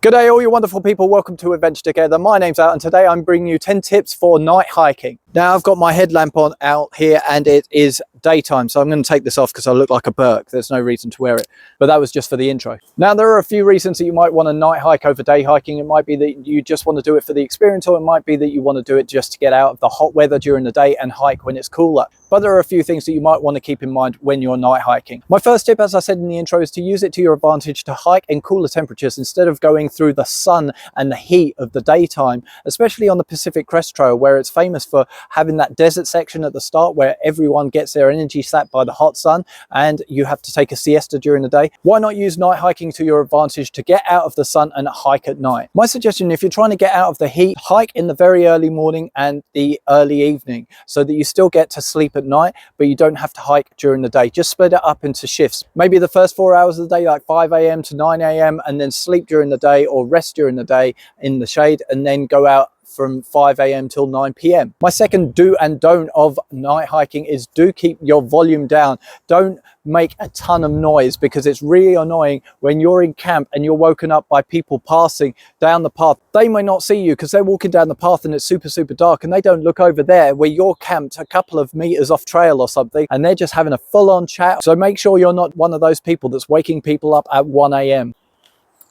Good day all you wonderful people, welcome to Adventure Together. My name's Al and today I'm bringing you 10 tips for night hiking. Now I've got my headlamp on out here and it is daytime, so I'm going to take this off because I look like a Burke. There's no reason to wear it, but that was just for the intro. Now there are a few reasons that you might want to night hike over day hiking. It might be that you just want to do it for the experience, or it might be that you want to do it just to get out of the hot weather during the day and hike when it's cooler. But there are a few things that you might want to keep in mind when you're night hiking. My first tip, as I said in the intro, is to use it to your advantage to hike in cooler temperatures instead of going through the sun and the heat of the daytime, especially on the Pacific Crest Trail, where it's famous for having that desert section at the start where everyone gets their energy sapped by the hot sun and you have to take a siesta during the day. Why not use night hiking to your advantage to get out of the sun and hike at night? My suggestion, if you're trying to get out of the heat, hike in the very early morning and the early evening so that you still get to sleep at night, but you don't have to hike during the day. Just split it up into shifts. Maybe the first 4 hours of the day, like 5 a.m. to 9 a.m, and then sleep during the day or rest during the day in the shade, and then go out from 5 a.m. till 9 p.m. My second do and don't of night hiking is do keep your volume down. Don't make a ton of noise, because it's really annoying when you're in camp and you're woken up by people passing down the path. They may not see you because they're walking down the path and it's super dark, and they don't look over there where you're camped a couple of meters off trail or something, and they're just having a full-on chat. So make sure you're not one of those people that's waking people up at 1 a.m.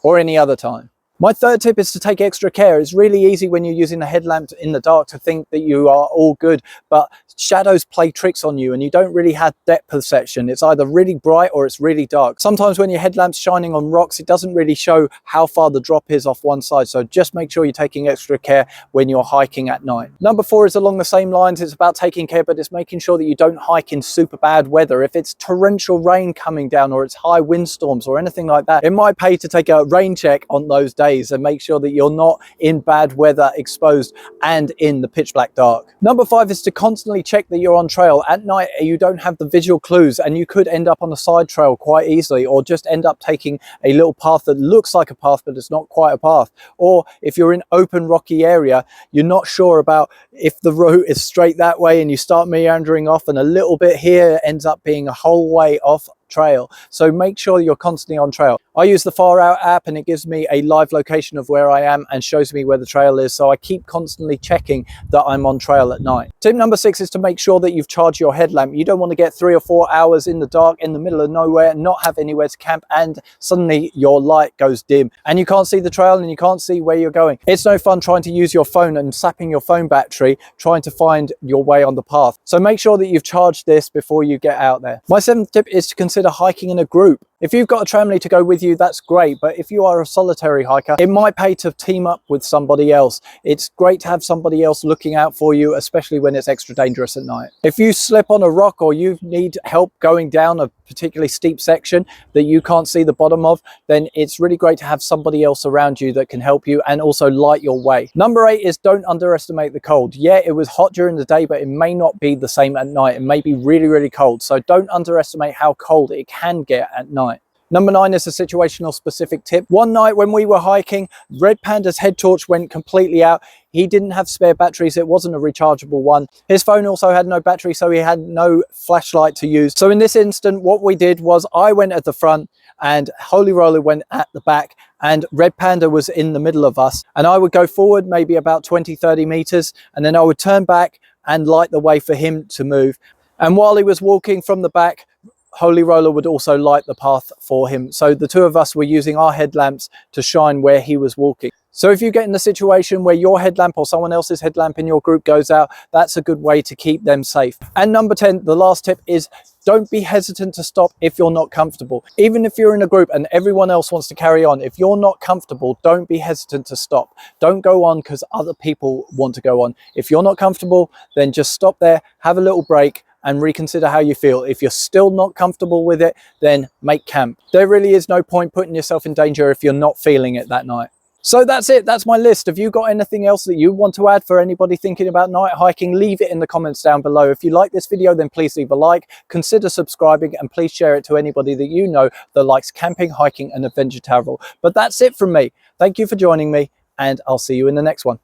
or any other time. My third tip is to take extra care. It's really easy when you're using a headlamp in the dark to think that you are all good, but shadows play tricks on you and you don't really have depth perception. It's either really bright or it's really dark. Sometimes when your headlamp's shining on rocks, it doesn't really show how far the drop is off one side. So just make sure you're taking extra care when you're hiking at night. Number 4 is along the same lines. It's about taking care, but it's making sure that you don't hike in super bad weather. If it's torrential rain coming down or it's high windstorms or anything like that, it might pay to take a rain check on those days and make sure that you're not in bad weather, exposed and in the pitch black dark. Number 5 is to constantly check that you're on trail. At night you don't have the visual clues and you could end up on a side trail quite easily, or just end up taking a little path that looks like a path but it's not quite a path. Or if you're in open rocky area, you're not sure about if the route is straight that way and you start meandering off, and a little bit here ends up being a whole way off trail. So make sure you're constantly on trail. I use the Far Out app and it gives me a live location of where I am and shows me where the trail is, so I keep constantly checking that I'm on trail at night. Tip number 6 is to make sure that you've charged your headlamp. You don't want to get 3 or 4 hours in the dark in the middle of nowhere, not have anywhere to camp, and suddenly your light goes dim and you can't see the trail and you can't see where you're going. It's no fun trying to use your phone and sapping your phone battery trying to find your way on the path. So make sure that you've charged this before you get out there. My 7th tip is to consider hiking in a group. If you've got a family to go with you, that's great, but if you are a solitary hiker, it might pay to team up with somebody else. It's great to have somebody else looking out for you, especially when it's extra dangerous at night. If you slip on a rock or you need help going down a particularly steep section that you can't see the bottom of, then it's really great to have somebody else around you that can help you and also light your way. Number 8 is don't underestimate the cold. Yeah, it was hot during the day, but it may not be the same at night. It may be really cold, so don't underestimate how cold it can get at night. Number 9 is a situational specific tip. One night when we were hiking, Red Panda's head torch went completely out. He didn't have spare batteries. It wasn't a rechargeable one. His phone also had no battery, so he had no flashlight to use. So in this instant, what we did was I went at the front and Holy Roller went at the back, and Red Panda was in the middle of us. And I would go forward maybe about 20-30 meters, and then I would turn back and light the way for him to move. And while he was walking from the back, Holy Roller would also light the path for him. So the two of us were using our headlamps to shine where he was walking. So if you get in a situation where your headlamp or someone else's headlamp in your group goes out, that's a good way to keep them safe. And number 10, the last tip is don't be hesitant to stop if you're not comfortable. Even if you're in a group and everyone else wants to carry on, if you're not comfortable, don't be hesitant to stop. Don't go on because other people want to go on. If you're not comfortable, then just stop there, have a little break, and reconsider how you feel. If you're still not comfortable with it, then make camp. There really is no point putting yourself in danger if you're not feeling it that night. So that's it. That's my list. Have you got anything else that you want to add for anybody thinking about night hiking? Leave it in the comments down below. If you like this video, then please leave a like, consider subscribing, and please share it to anybody that you know that likes camping, hiking, and adventure travel. But that's it from me. Thank you for joining me, and I'll see you in the next one.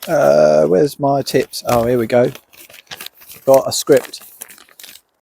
Where's my tips? Oh, here we go. Got a script.